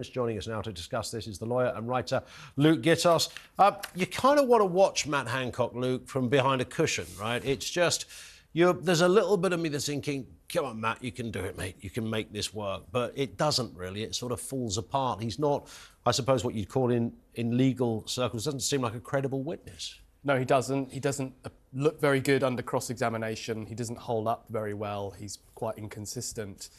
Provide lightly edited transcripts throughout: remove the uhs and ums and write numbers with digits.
Joining us now to discuss this is the lawyer and writer Luke Gittos. You kind of want to watch Matt Hancock, Luke, from behind a cushion, right? It's just, there's a little bit of me that's thinking, come on, Matt, you can do it, mate. You can make this work. But it doesn't really. It sort of falls apart. He's not, I suppose, what you'd call in legal circles, doesn't seem like a credible witness. No, he doesn't. He doesn't look very good under cross-examination. He doesn't hold up very well. He's quite inconsistent.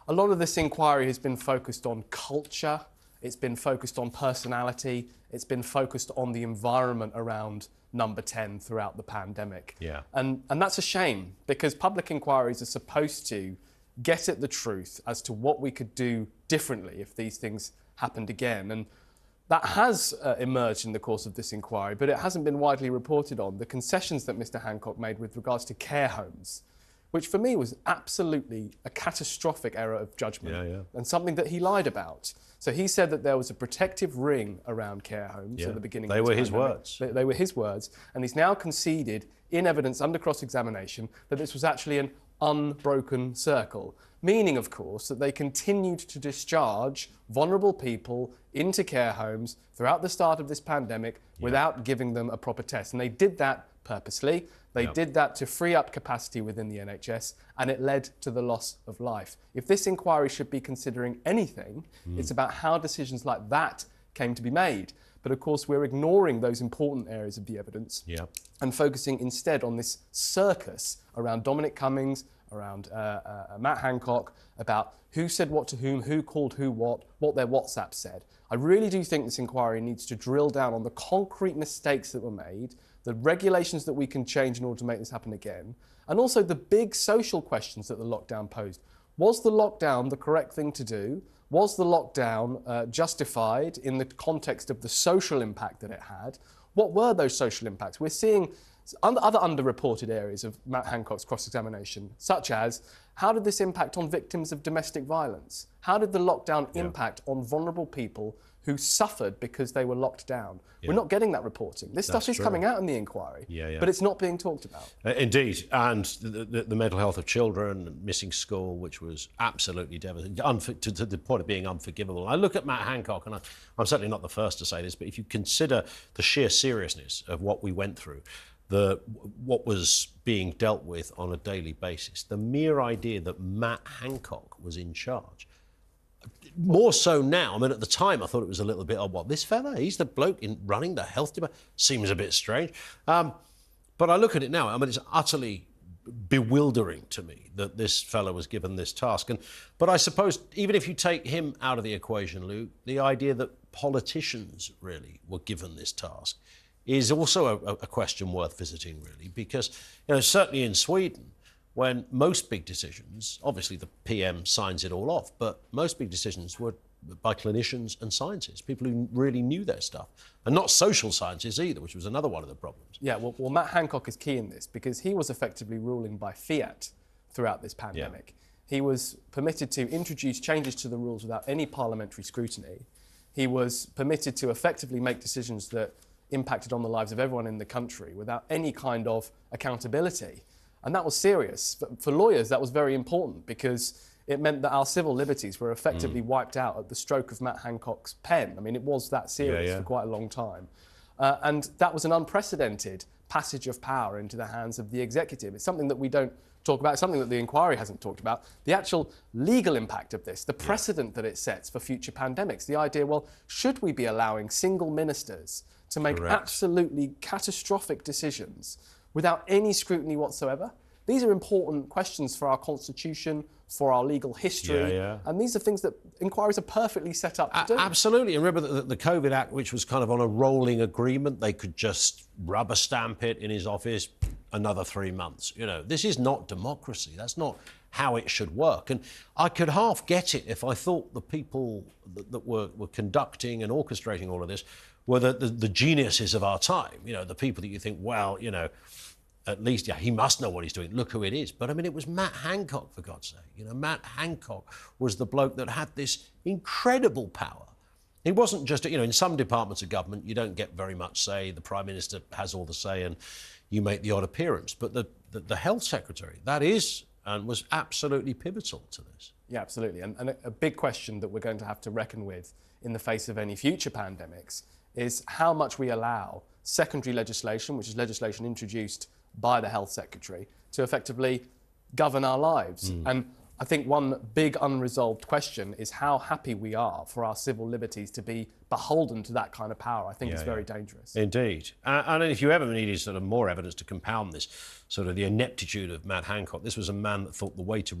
A lot of this inquiry has been focused on culture, it's been focused on personality, it's been focused on the environment around number 10 throughout the pandemic. Yeah. And that's a shame, because public inquiries are supposed to get at the truth as to what we could do differently if these things happened again. And that has emerged in the course of this inquiry, but it hasn't been widely reported on. The concessions that Mr. Hancock made with regards to care homes, which for me was absolutely a catastrophic error of judgment and something that he lied about. So he said that there was a protective ring around care homes at the beginning of the pandemic. They were his words. And he's now conceded in evidence under cross-examination that this was actually an unbroken circle, meaning, of course, that they continued to discharge vulnerable people into care homes throughout the start of this pandemic without giving them a proper test. And they did that purposely. They did that to free up capacity within the NHS, and it led to the loss of life. If this inquiry should be considering anything, it's about how decisions like that came to be made. But of course, we're ignoring those important areas of the evidence and focusing instead on this circus around Dominic Cummings, around Matt Hancock, about who said what to whom, who called who what their WhatsApp said. I really do think this inquiry needs to drill down on the concrete mistakes that were made, the regulations that we can change in order to make this happen again, and also the big social questions that the lockdown posed. Was the lockdown the correct thing to do? Was the lockdown justified in the context of the social impact that it had? What were those social impacts? We're seeing other underreported areas of Matt Hancock's cross-examination, such as, how did this impact on victims of domestic violence? How did the lockdown impact on vulnerable people who suffered because they were locked down? We're not getting that reporting. This stuff is coming out in the inquiry, but it's not being talked about. Indeed, and the mental health of children, missing school, which was absolutely devastating, to the point of being unforgivable. I look at Matt Hancock, and I'm certainly not the first to say this, but if you consider the sheer seriousness of what we went through, what was being dealt with on a daily basis, the mere idea that Matt Hancock was in charge, more so now. I mean, at the time, I thought it was a little bit odd. What, this fella? He's the bloke running the health department? Seems a bit strange. But I look at it now. I mean, it's utterly bewildering to me that this fella was given this task. But I suppose even if you take him out of the equation, Luke, the idea that politicians really were given this task is also a question worth visiting, really, because, certainly in Sweden, when most big decisions, obviously the PM signs it all off, but most big decisions were by clinicians and scientists, people who really knew their stuff, and not social scientists either, which was another one of the problems. Yeah, well, Matt Hancock is key in this, because he was effectively ruling by fiat throughout this pandemic. He was permitted to introduce changes to the rules without any parliamentary scrutiny. He was permitted to effectively make decisions that impacted on the lives of everyone in the country without any kind of accountability. And that was serious. For lawyers, that was very important, because it meant that our civil liberties were effectively wiped out at the stroke of Matt Hancock's pen. I mean, it was that serious for quite a long time. And that was an unprecedented passage of power into the hands of the executive. It's something that we don't talk about, it's something that the inquiry hasn't talked about. The actual legal impact of this, the precedent that it sets for future pandemics, the idea, well, should we be allowing single ministers to make absolutely catastrophic decisions without any scrutiny whatsoever? These are important questions for our constitution, for our legal history, and these are things that inquiries are perfectly set up to do. Absolutely, and remember the COVID Act, which was kind of on a rolling agreement, they could just rubber stamp it in his office, another 3 months. This is not democracy. That's not how it should work. And I could half get it if I thought the people that were conducting and orchestrating all of this were the geniuses of our time. The people that you think, well, at least, he must know what he's doing. Look who it is. But I mean, it was Matt Hancock, for God's sake. Matt Hancock was the bloke that had this incredible power. It wasn't just, in some departments of government, you don't get very much say. The Prime Minister has all the say and you make the odd appearance. But the Health Secretary, that is and was absolutely pivotal to this. Yeah, absolutely. And a big question that we're going to have to reckon with in the face of any future pandemics is how much we allow secondary legislation, which is legislation introduced by the Health Secretary, to effectively govern our lives. And I think one big unresolved question is how happy we are for our civil liberties to be beholden to that kind of power. I think it's very dangerous. Indeed. And if you ever needed sort of more evidence to compound this, sort of the ineptitude of Matt Hancock, this was a man that thought the way to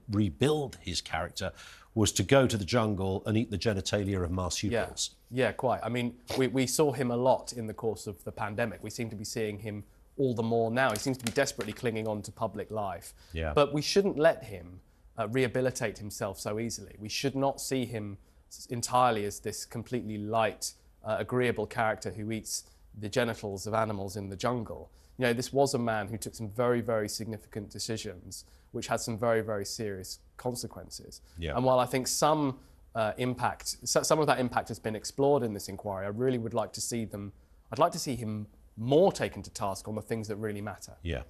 rebuild his character was to go to the jungle and eat the genitalia of marsupials. Yeah, quite. I mean, we saw him a lot in the course of the pandemic. We seem to be seeing him all the more now. He seems to be desperately clinging on to public life. Yeah. But we shouldn't let him rehabilitate himself so easily. We should not see him entirely as this completely light, agreeable character who eats the genitals of animals in the jungle. You know, this was a man who took some very, very significant decisions which had some very, very serious consequences. Yeah. And while I think some of that impact has been explored in this inquiry, I really would like to see I'd like to see him more taken to task on the things that really matter. Yeah.